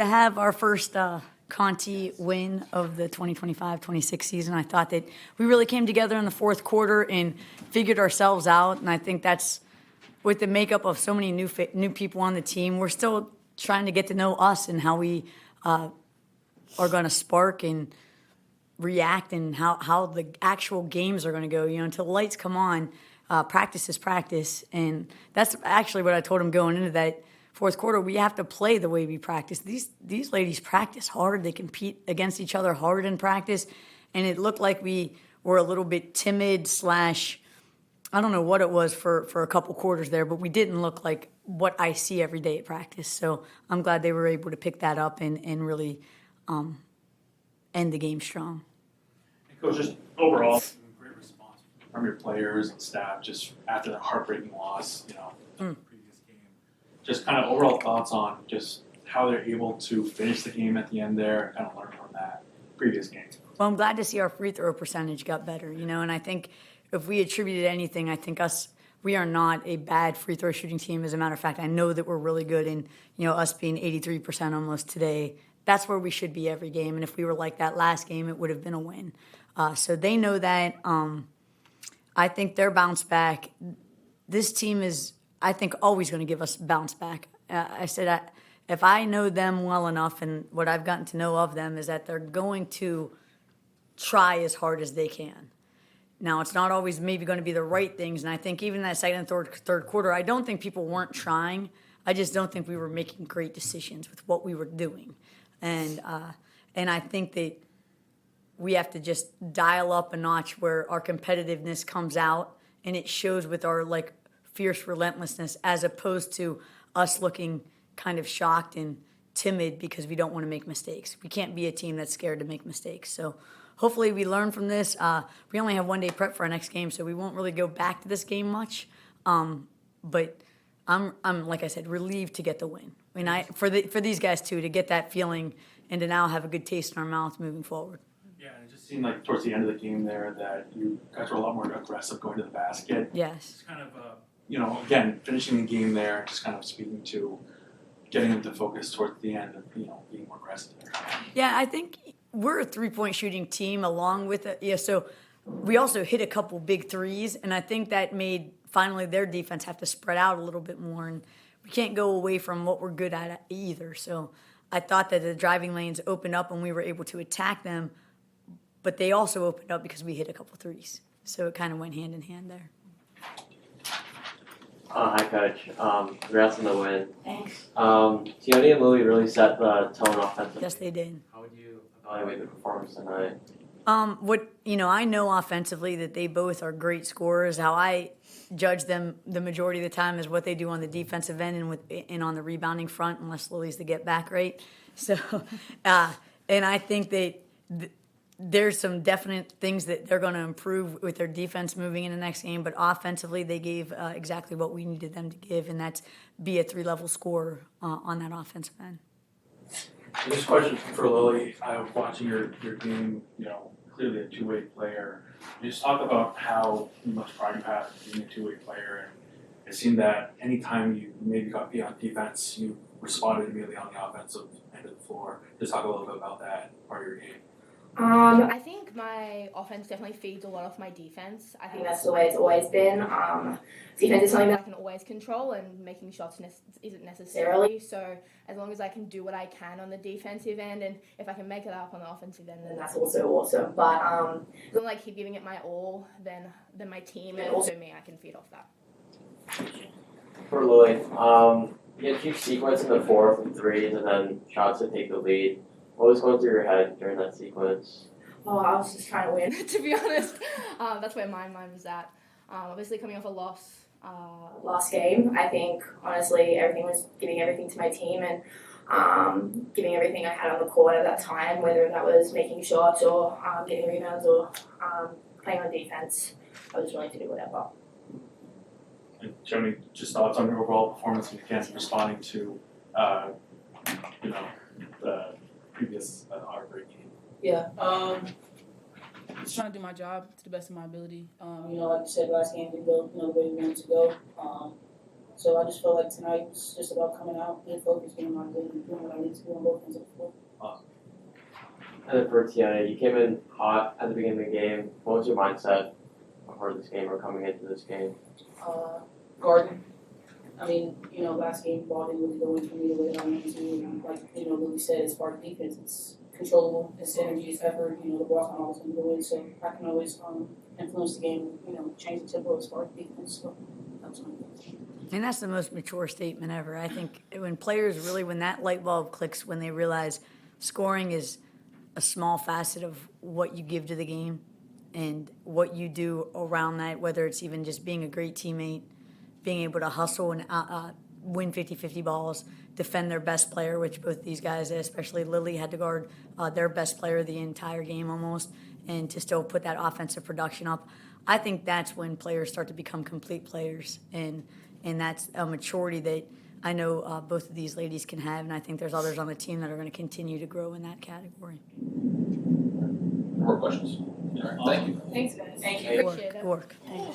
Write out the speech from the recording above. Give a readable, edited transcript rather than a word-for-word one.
To have our first Conti win of the 2025-26 season, I thought that we really came together in the fourth quarter and figured ourselves out. And I think that's with the makeup of so many new people on the team. We're still trying to get to know us and how we are going to spark and react and how the actual games are going to go. Until the lights come on, practice is practice. And that's actually what I told them going into that fourth quarter. We have to play the way we practice. These ladies practice hard. They compete against each other hard in practice. And it looked like we were a little bit timid / I don't know what it was for a couple quarters there, but we didn't look like what I see every day at practice. So I'm glad they were able to pick that up and really end the game strong. And Coach, just overall, great response from your players and staff just after that heartbreaking loss, the previous game. Just kind of overall thoughts on just how they're able to finish the game at the end there, kind of learn from that previous game. Well, I'm glad to see our free throw percentage got better, and I think if we attributed anything, I think we are not a bad free throw shooting team. As a matter of fact, I know that we're really good, and us being 83% almost today, that's where we should be every game. And if we were like that last game, it would have been a win. So they know that. I think their bounce back. This team is, I think, always going to give us bounce back. I said if I know them well enough, and what I've gotten to know of them is that they're going to try as hard as they can. Now, it's not always maybe going to be the right things, and I think even that second and third quarter, I don't think people weren't trying. I just don't think we were making great decisions with what we were doing. And I think that we have to just dial up a notch where our competitiveness comes out, and it shows with our, fierce relentlessness as opposed to us looking kind of shocked and timid because we don't want to make mistakes. We can't be a team that's scared to make mistakes. So hopefully we learn from this. We only have 1 day prep for our next game, so we won't really go back to this game much. But I'm like I said, relieved to get the win. I mean, for these guys too, to get that feeling and to now have a good taste in our mouth moving forward. Yeah, and it just seemed like towards the end of the game there that you guys were a lot more aggressive going to the basket. Yes. It's kind of again, finishing the game there, just kind of speaking to getting them to focus towards the end of being more aggressive there. Yeah, I think we're a 3-point shooting team along with it. Yeah, so we also hit a couple big threes, and I think that made finally their defense have to spread out a little bit more, and we can't go away from what we're good at either. So I thought that the driving lanes opened up and we were able to attack them, but they also opened up because we hit a couple threes. So it kind of went hand in hand there. Hi, Coach. Congrats on the win. Thanks. Teionni and Lily really set the tone offensively. Yes, they did. How would you evaluate the performance tonight? I know offensively that they both are great scorers. How I judge them the majority of the time is what they do on the defensive end and on the rebounding front, unless Lily's the get back rate. So, and I think that there's some definite things that they're going to improve with their defense moving in the next game. But offensively, they gave exactly what we needed them to give, and that's be a 3-level scorer on that offensive end. This question for Lily. I was watching your game, clearly a two-way player. You just talk about how much pride you have in being a two-way player, and it seemed that anytime you maybe got beat on defense, you responded immediately on the offensive end of the floor. Just talk a little bit about that part of your game. I think my offense definitely feeds a lot off my defense. I think that's the way it's always been. Defense is something that I can always control, and making shots isn't necessarily. So as long as I can do what I can on the defensive end, and if I can make it up on the offensive end, then that's also awesome. But as long as I keep giving it my all, then my team and also me, I can feed off that. For Lily, you had huge sequence in the fourth and threes, and then shots to take the lead. What was going through your head during that sequence? Oh, I was just trying to win, to be honest. That's where my mind was at. Obviously, coming off a loss last game, I think, honestly, everything was giving everything to my team and giving everything I had on the court at that time, whether that was making shots or getting rebounds or playing on defense. I was willing to do whatever. And Johnny, just thoughts on your overall performance and again responding to, the previous heartbreak game. Yeah, just trying to do my job to the best of my ability. Like you said, last game didn't go the way we wanted to go. So I just felt like tonight was just about coming out, being focused, being my good, and doing what I need to do on both ends of the floor. And then for Teionni, you came in hot at the beginning of the game. What was your mindset before this game or coming into this game? Garden. I mean, last game, ball didn't really go in for me the way that I wanted to. And like, Lily said, as far as defense, it's controllable, it's energy, it's effort. The ball's not always going to go in, so I can always influence the game, change the tempo as far as defense. So that's my thing. And that's the most mature statement ever. I think when players really, when that light bulb clicks, when they realize scoring is a small facet of what you give to the game and what you do around that, whether it's even just being a great teammate, being able to hustle and win 50-50 balls, defend their best player, which both these guys, especially Lily, had to guard their best player the entire game almost, and to still put that offensive production up. I think that's when players start to become complete players, and that's a maturity that I know both of these ladies can have, and I think there's others on the team that are going to continue to grow in that category. More questions? All right, thank you. Thanks, guys. Thank you. Good Appreciate it. work. Thanks.